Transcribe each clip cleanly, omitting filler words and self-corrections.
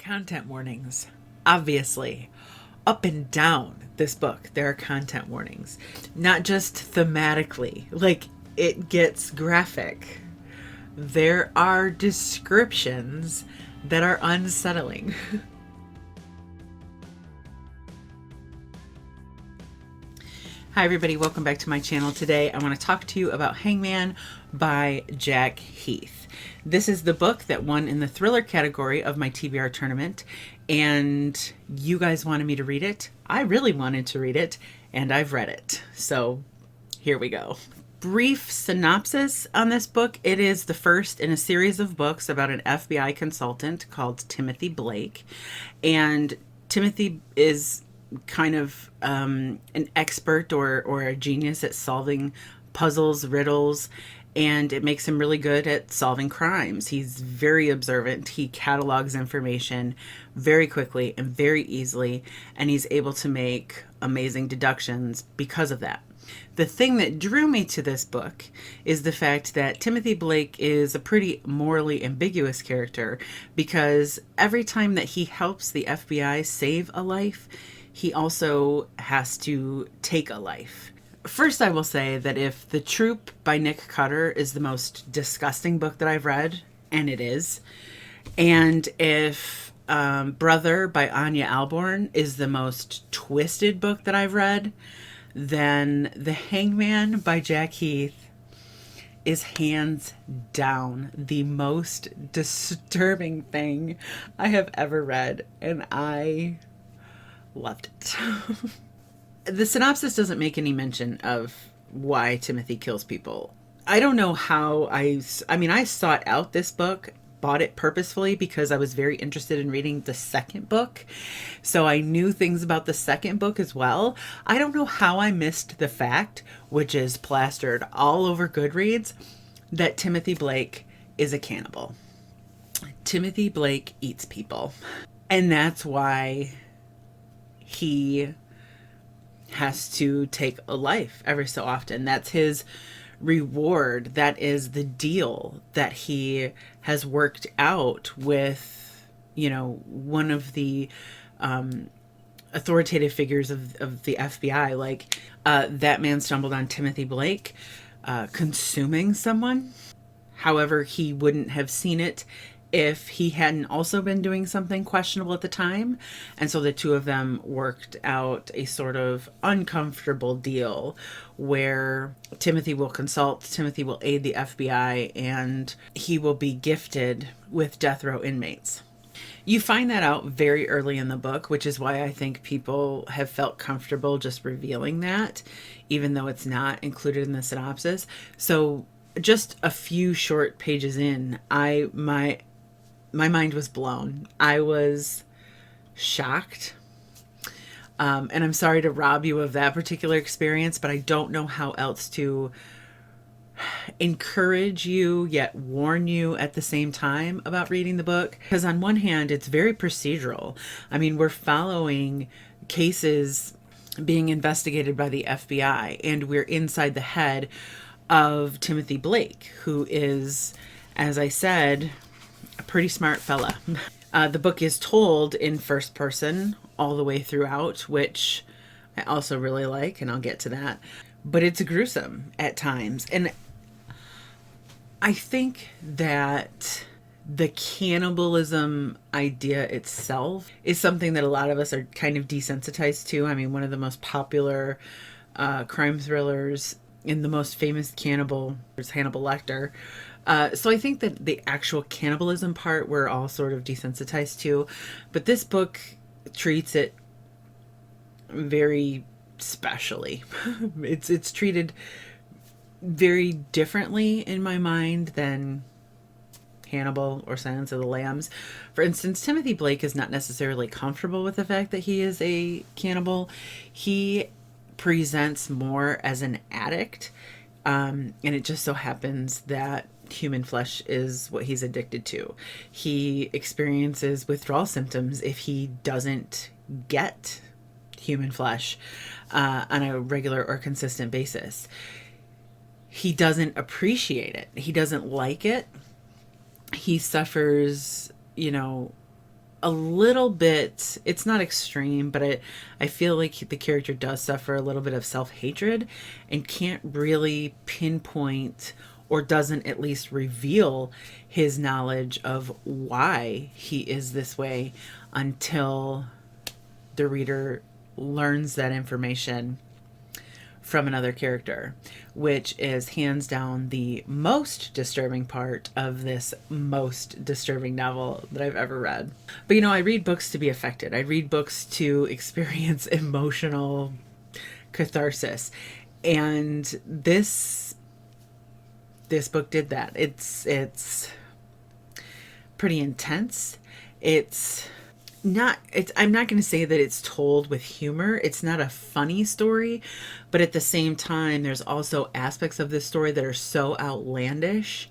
Content warnings. Obviously, up and down this book, there are content warnings. Not just thematically, like it gets graphic. There are descriptions that are unsettling. Hi everybody, welcome back to my channel. Today I want to talk to you about Hangman by Jack Heath. This is the book that won in the thriller category of my TBR tournament, and you guys wanted me to read it. I really wanted to read it, and I've read it. So here we go. Brief synopsis on this book. It is the first in a series of books about an FBI consultant called Timothy Blake, and Timothy is kind of an expert or a genius at solving puzzles, riddles, and it makes him really good at solving crimes. He's very observant. He catalogs information very quickly and very easily, and he's able to make amazing deductions because of that. The thing that drew me to this book is the fact that Timothy Blake is a pretty morally ambiguous character, because every time that he helps the FBI save a life, he also has to take a life. First, I will say that if The Troop by Nick Cutter is the most disgusting book that I've read, and it is, and if Brother by Anya Alborn is the most twisted book that I've read, then The Hangman by Jack Heath is hands down the most disturbing thing I have ever read, and I loved it. The synopsis doesn't make any mention of why Timothy kills people. I don't know how I sought out this book, bought it purposefully because I was very interested in reading the second book. So I knew things about the second book as well. I don't know how I missed the fact, which is plastered all over Goodreads, that Timothy Blake is a cannibal. Timothy Blake eats people. And that's why he has to take a life every so often. That's his reward. That is the deal that he has worked out with, one of the authoritative figures of the FBI. Like, that man stumbled on Timothy Blake consuming someone. However, he wouldn't have seen it if he hadn't also been doing something questionable at the time. And so the two of them worked out a sort of uncomfortable deal where Timothy will consult, Timothy will aid the FBI, and he will be gifted with death row inmates. You find that out very early in the book, which is why I think people have felt comfortable just revealing that, even though it's not included in the synopsis. So just a few short pages in, my mind was blown. I was shocked. And I'm sorry to rob you of that particular experience, but I don't know how else to encourage you yet warn you at the same time about reading the book. Because on one hand, it's very procedural. I mean, we're following cases being investigated by the FBI, and we're inside the head of Timothy Blake, who is, as I said, a pretty smart fella. The book is told in first person all the way throughout, which I also really like, and I'll get to that. But it's gruesome at times. And I think that the cannibalism idea itself is something that a lot of us are kind of desensitized to. I mean, one of the most popular crime thrillers and the most famous cannibal is Hannibal Lecter. So I think that the actual cannibalism part we're all sort of desensitized to, but this book treats it very specially. It's treated very differently in my mind than Hannibal or Silence of the Lambs. For instance, Timothy Blake is not necessarily comfortable with the fact that he is a cannibal. He presents more as an addict, and it just so happens that human flesh is what he's addicted to. He experiences withdrawal symptoms if he doesn't get human flesh on a regular or consistent basis. He doesn't appreciate it. He doesn't like it. He suffers, a little bit, it's not extreme, but I feel like the character does suffer a little bit of self-hatred and can't really pinpoint, or doesn't at least reveal, his knowledge of why he is this way until the reader learns that information from another character, which is hands down the most disturbing part of this most disturbing novel that I've ever read. But you know, I read books to be affected. I read books to experience emotional catharsis. And this book did that. It's pretty intense. I'm not going to say that it's told with humor. It's not a funny story, but at the same time, there's also aspects of this story that are so outlandish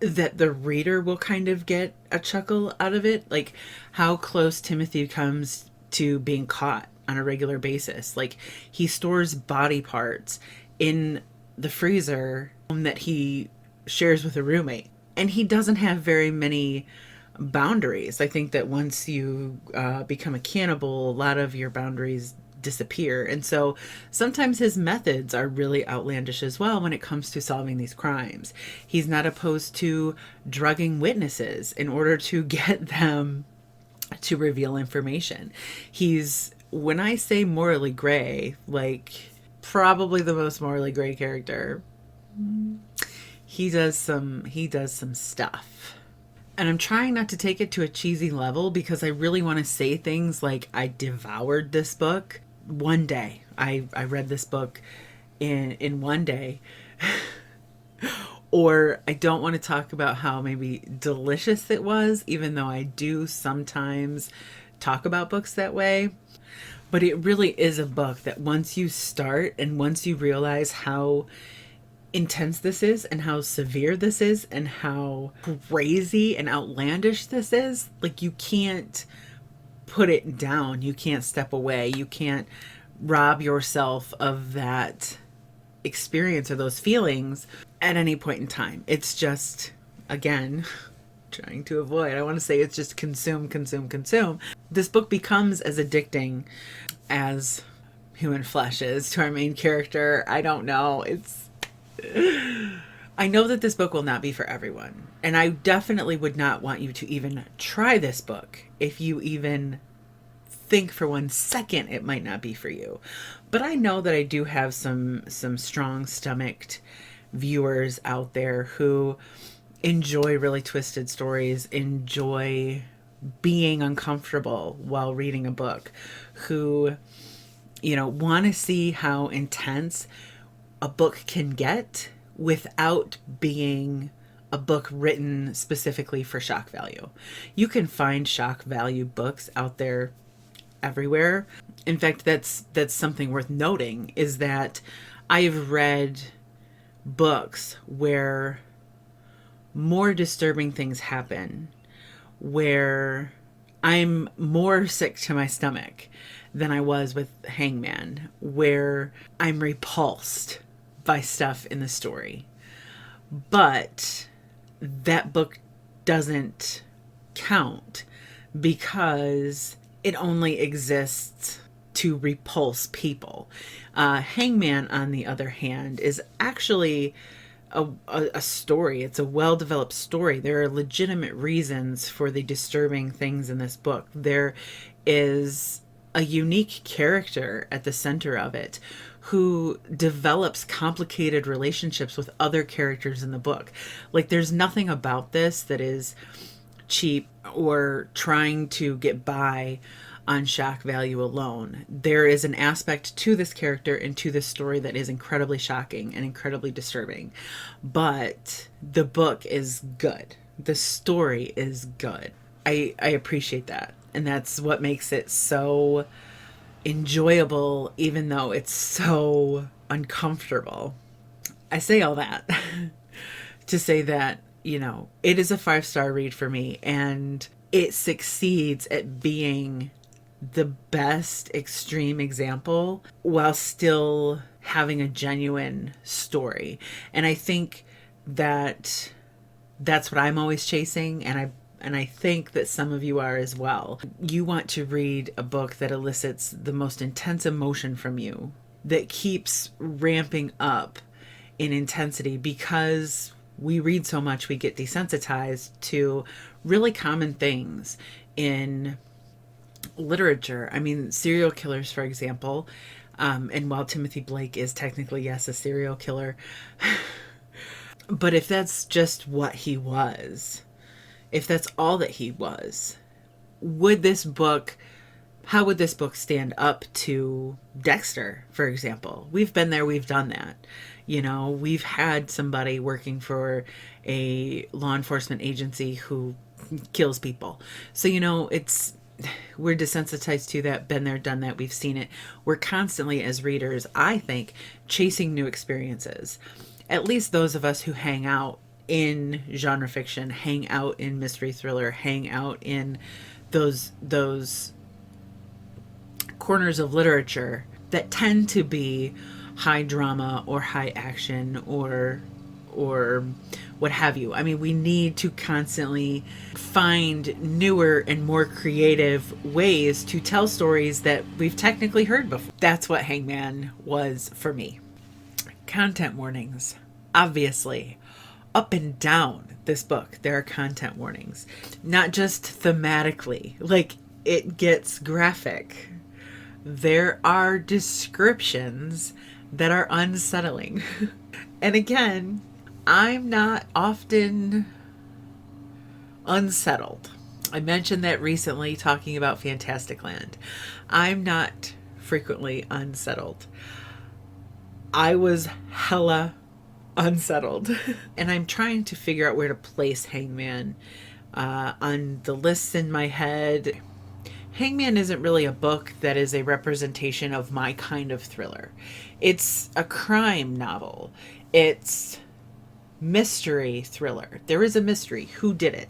that the reader will kind of get a chuckle out of it. Like how close Timothy comes to being caught on a regular basis. Like he stores body parts in the freezer that he shares with a roommate, and he doesn't have very many boundaries. I think that once you become a cannibal, a lot of your boundaries disappear. And so sometimes his methods are really outlandish as well when it comes to solving these crimes. He's not opposed to drugging witnesses in order to get them to reveal information. He's, when I say morally gray, like probably the most morally gray character. He does some stuff. And I'm trying not to take it to a cheesy level because I really want to say things like I devoured this book one day. I read this book in one day. Or I don't want to talk about how maybe delicious it was, even though I do sometimes talk about books that way. But it really is a book that once you start and once you realize how intense this is and how severe this is and how crazy and outlandish this is, like you can't put it down. You can't step away. You can't rob yourself of that experience or those feelings at any point in time. It's just, again, trying to avoid, I want to say it's just consume. This book becomes as addicting as human flesh is to our main character. I don't know. I know that this book will not be for everyone, and I definitely would not want you to even try this book if you even think for 1 second it might not be for you. But I know that I do have some strong-stomached viewers out there who enjoy really twisted stories, enjoy being uncomfortable while reading a book, who, you know, want to see how intense a book can get without being a book written specifically for shock value. You can find shock value books out there everywhere. In fact, that's something worth noting, is that I've read books where more disturbing things happen, where I'm more sick to my stomach than I was with Hangman, where I'm repulsed by stuff in the story. But that book doesn't count because it only exists to repulse people. Hangman, on the other hand, is actually a story. It's a well-developed story. There are legitimate reasons for the disturbing things in this book. There is a unique character at the center of it who develops complicated relationships with other characters in the book. Like, there's nothing about this that is cheap or trying to get by on shock value alone. There is an aspect to this character and to this story that is incredibly shocking and incredibly disturbing. But the book is good. The story is good. I appreciate that. And that's what makes it so enjoyable, even though it's so uncomfortable. I say all that to say that, you know, it is a 5-star read for me, and it succeeds at being the best extreme example while still having a genuine story. And I think that that's what I'm always chasing, and and I think that some of you are as well. You want to read a book that elicits the most intense emotion from you, that keeps ramping up in intensity, because we read so much, we get desensitized to really common things in literature. I mean, serial killers, for example. And while Timothy Blake is technically, yes, a serial killer, but if that's just what he was, if that's all that he was, how would this book stand up to Dexter, for example? We've been there, we've done that. You know, we've had somebody working for a law enforcement agency who kills people. So, you know, we're desensitized to that, been there, done that, we've seen it. We're constantly, as readers, I think, chasing new experiences. At least those of us who hang out in genre fiction, hang out in mystery thriller, hang out in those corners of literature that tend to be high drama or high action or what have you. I mean, we need to constantly find newer and more creative ways to tell stories that we've technically heard before. That's what Hangman was for me. Content warnings. Obviously, up and down this book, there are content warnings. Not just thematically, like it gets graphic. There are descriptions that are unsettling. And again, I'm not often unsettled. I mentioned that recently talking about Fantasticland. I'm not frequently unsettled. I was hella unsettled. And I'm trying to figure out where to place Hangman on the lists in my head. Hangman isn't really a book that is a representation of my kind of thriller. It's a crime novel. It's mystery thriller. There is a mystery. Who did it?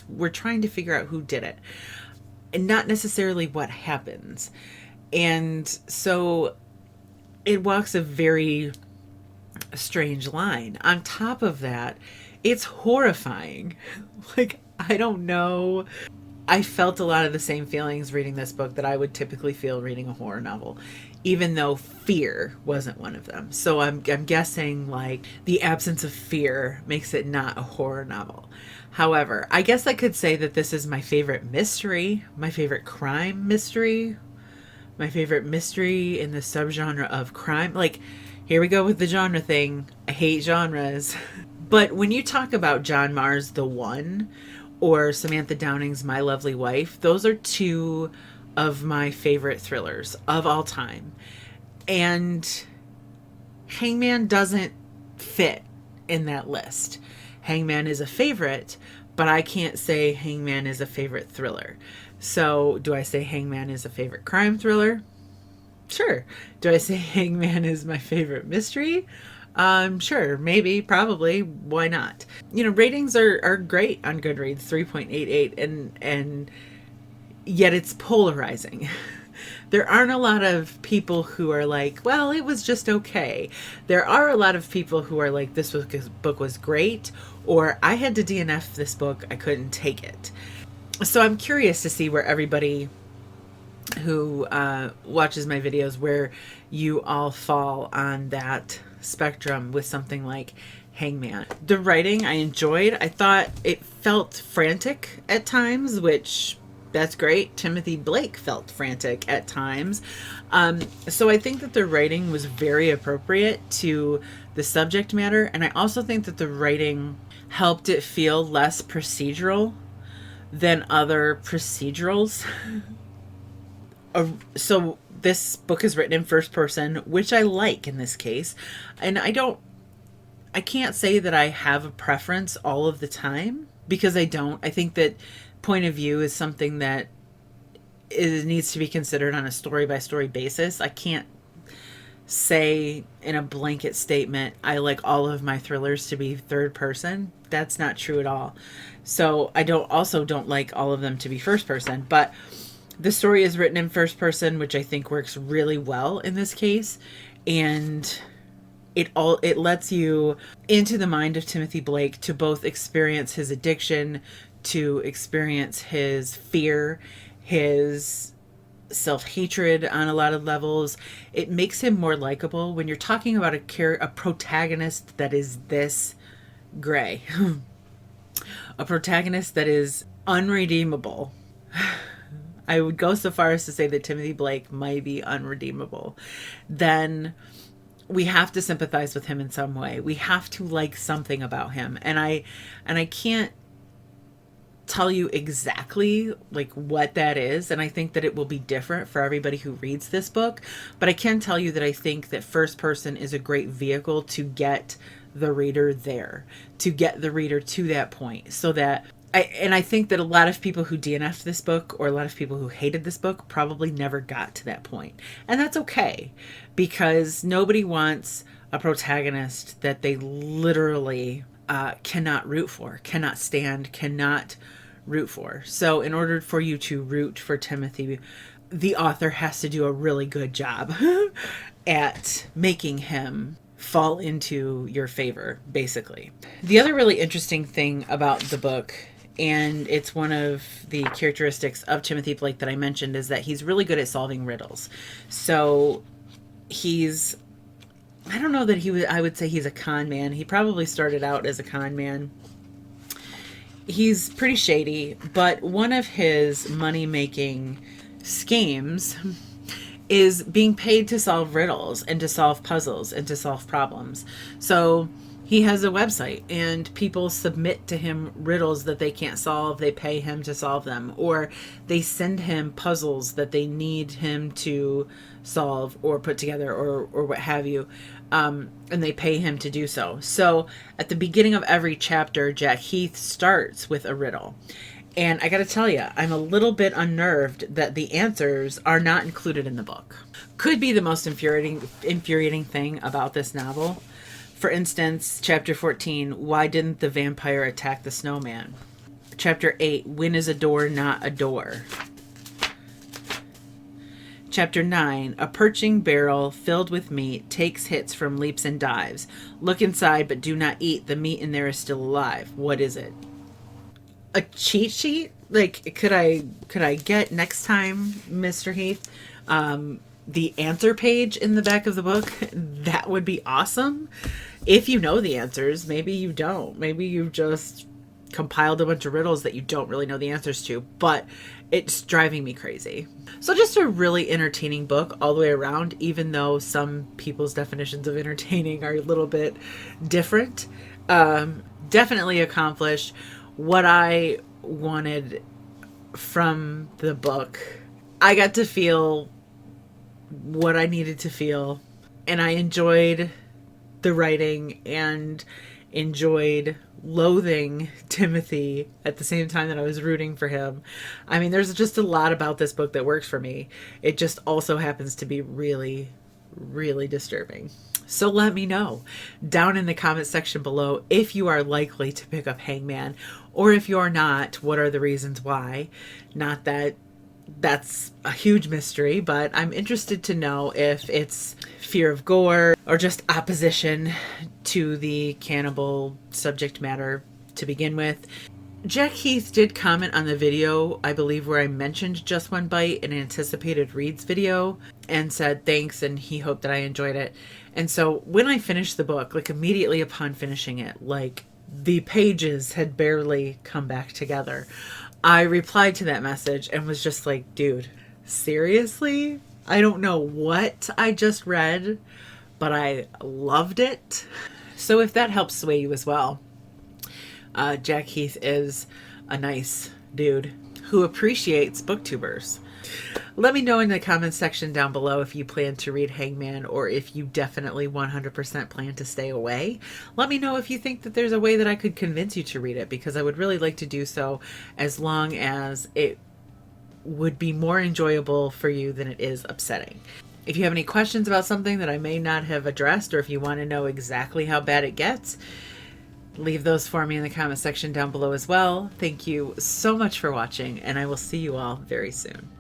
We're trying to figure out who did it, and not necessarily what happens. And so it walks a very strange line. On top of that, it's horrifying. Like, I don't know. I felt a lot of the same feelings reading this book that I would typically feel reading a horror novel, even though fear wasn't one of them. So I'm guessing like the absence of fear makes it not a horror novel. However, I guess I could say that this is my favorite mystery, my favorite crime mystery, my favorite mystery in the subgenre of crime. Like, here we go with the genre thing. I hate genres. But when you talk about John Marr's The One, or Samantha Downing's My Lovely Wife, those are two of my favorite thrillers of all time. And Hangman doesn't fit in that list. Hangman is a favorite, but I can't say Hangman is a favorite thriller. So do I say Hangman is a favorite crime thriller? Sure. Do I say Hangman is my favorite mystery? Sure, maybe, probably, why not? You know, ratings are great on Goodreads, 3.88, and yet it's polarizing. There aren't a lot of people who are like, well, it was just okay. There are a lot of people who are like, this book was great, or I had to DNF this book, I couldn't take it. So I'm curious to see where everybody who watches my videos, where you all fall on that spectrum with something like Hangman. The writing I enjoyed. I thought it felt frantic at times, which that's great. Timothy Blake felt frantic at times. So I think that the writing was very appropriate to the subject matter. And I also think that the writing helped it feel less procedural than other procedurals. So this book is written in first person, which I like in this case. And I can't say that I have a preference all of the time, because I don't. I think that point of view is something that needs to be considered on a story-by-story basis. I can't say in a blanket statement, I like all of my thrillers to be third person. That's not true at all. So I don't like all of them to be first person, but the story is written in first person, which I think works really well in this case. And it lets you into the mind of Timothy Blake to both experience his addiction, to experience his fear, his self-hatred on a lot of levels. It makes him more likable when you're talking about a protagonist that is this gray. A protagonist that is unredeemable. I would go so far as to say that Timothy Blake might be unredeemable. Then we have to sympathize with him in some way. We have to like something about him. And I can't tell you exactly like what that is, and I think that it will be different for everybody who reads this book, but I can tell you that I think that first person is a great vehicle to get the reader there, to get the reader to that point, so that I think that a lot of people who DNF'd this book, or a lot of people who hated this book, probably never got to that point. And that's okay, because nobody wants a protagonist that they literally cannot root for, cannot stand, cannot root for. So in order for you to root for Timothy, the author has to do a really good job at making him fall into your favor, basically. The other really interesting thing about the book, and it's one of the characteristics of Timothy Blake that I mentioned, is that he's really good at solving riddles. So I don't know that I would say he's a con man. He probably started out as a con man. He's pretty shady, but one of his money-making schemes is being paid to solve riddles and to solve puzzles and to solve problems. So he has a website and people submit to him riddles that they can't solve. They pay him to solve them, or they send him puzzles that they need him to solve or put together, or what have you. And they pay him to do so. So at the beginning of every chapter, Jack Heath starts with a riddle. And I got to tell you, I'm a little bit unnerved that the answers are not included in the book. Could be the most infuriating thing about this novel. For instance, chapter 14, why didn't the vampire attack the snowman? Chapter 8, when is a door not a door? Chapter 9, a perching barrel filled with meat takes hits from leaps and dives. Look inside, but do not eat. The meat in there is still alive. What is it? A cheat sheet? Like, could I get next time, Mr. Heath, the answer page in the back of the book? That would be awesome. If you know the answers, maybe you don't. Maybe you just compiled a bunch of riddles that you don't really know the answers to, but it's driving me crazy. So just a really entertaining book all the way around, even though some people's definitions of entertaining are a little bit different. Definitely accomplished what I wanted from the book. I got to feel what I needed to feel, and I enjoyed the writing and enjoyed loathing Timothy at the same time that I was rooting for him. I mean, there's just a lot about this book that works for me. It just also happens to be really, really disturbing. So let me know down in the comment section below if you are likely to pick up Hangman, or if you're not, what are the reasons why? Not that that's a huge mystery, but I'm interested to know if it's fear of gore or just opposition to the cannibal subject matter to begin with. Jack Heath did comment on the video, I believe, where I mentioned Just One Bite, an anticipated reads video, and said thanks, and he hoped that I enjoyed it. And so when I finished the book, like immediately upon finishing it, like the pages had barely come back together, I replied to that message and was just like, dude, seriously? I don't know what I just read, but I loved it. So if that helps sway you as well, Jack Heath is a nice dude who appreciates booktubers. Let me know in the comments section down below if you plan to read Hangman, or if you definitely 100% plan to stay away. Let me know if you think that there's a way that I could convince you to read it, because I would really like to do so, as long as it would be more enjoyable for you than it is upsetting. If you have any questions about something that I may not have addressed, or if you want to know exactly how bad it gets, leave those for me in the comment section down below as well. Thank you so much for watching, and I will see you all very soon.